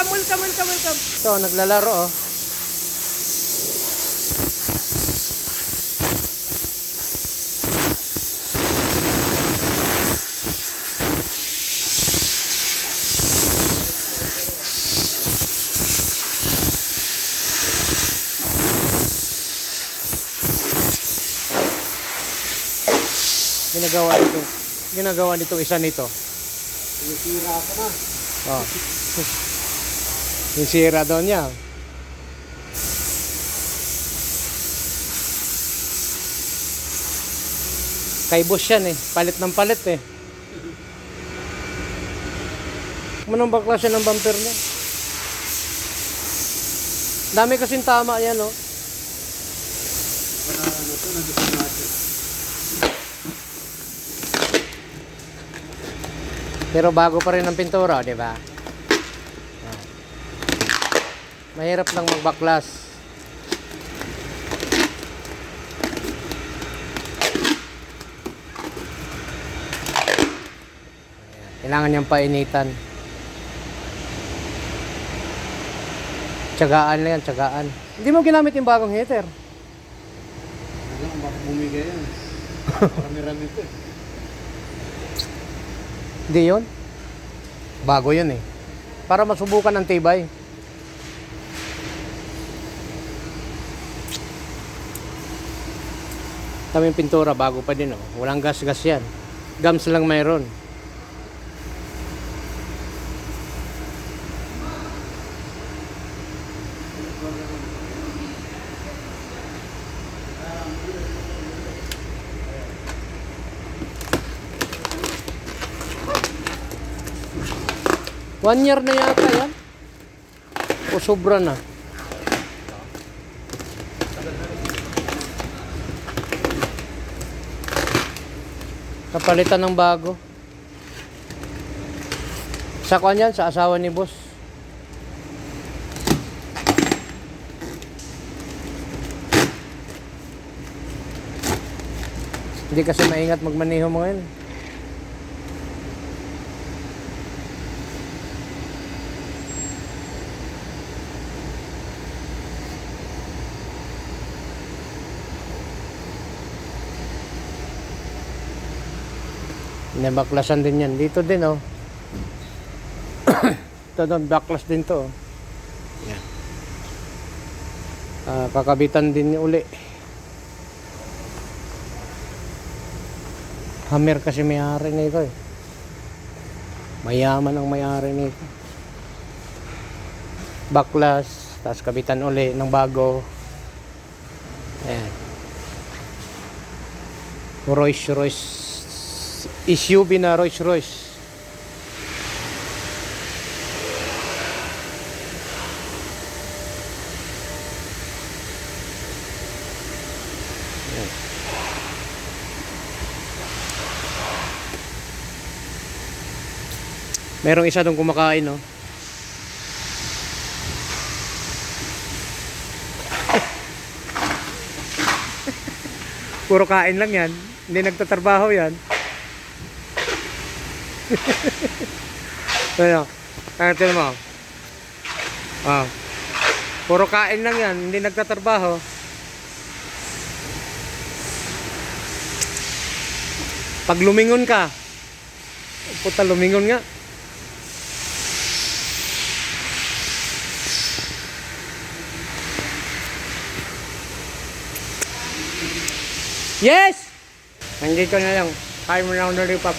welcome. Ito, naglalaro oh. Ginagawa nitong isa nito. Yung sira ka na. Oh. Yung sira doon niya. Kay boss yan eh. Palit ng palit eh. Manong bakla siya ng bumper niya. Dami kasing tama yan oh. Para ano to, nandito natin. Pero bago pa rin ang pintura, di ba? Mahirap lang magbaklas. Kailangan niyang painitan. Tiyagaan lang yan, tiyagaan. Hindi mo ginamit yung bagong heater. Ano, bumigay yan. Marami-rami ito eh. Hindi yun. Bago yun eh. Para masubukan ang tibay. Kaming pintura, bago pa din oh. Walang gas-gas yan. Gums lang mayroon. One year na yata yan. O sobra na. Kapalitan ng bago. Sa kuan yan, sa asawa ni boss. Hindi kasi maingat magmaneho mo ngayon. Nabaklasan din yan. Dito din oh. Ito doon, backlash din to oh. Yan. Kakabitan din uli. Hammer kasi may-ari nito eh. Mayaman ang may-ari nito. Backlash, tapos kabitan uli ng bago. Ayan. Royce SUV na Royce. Merong isa doon kumakain no. Puro kain lang yan. Hindi nagtatrabaho yan. Ano? Tingnan mo. Puro kain lang yan, hindi nagtatrabaho. Pag lumingon ka, puta lumingon nga. Yes! Nandito na lang. Kaya mo lang nalipap.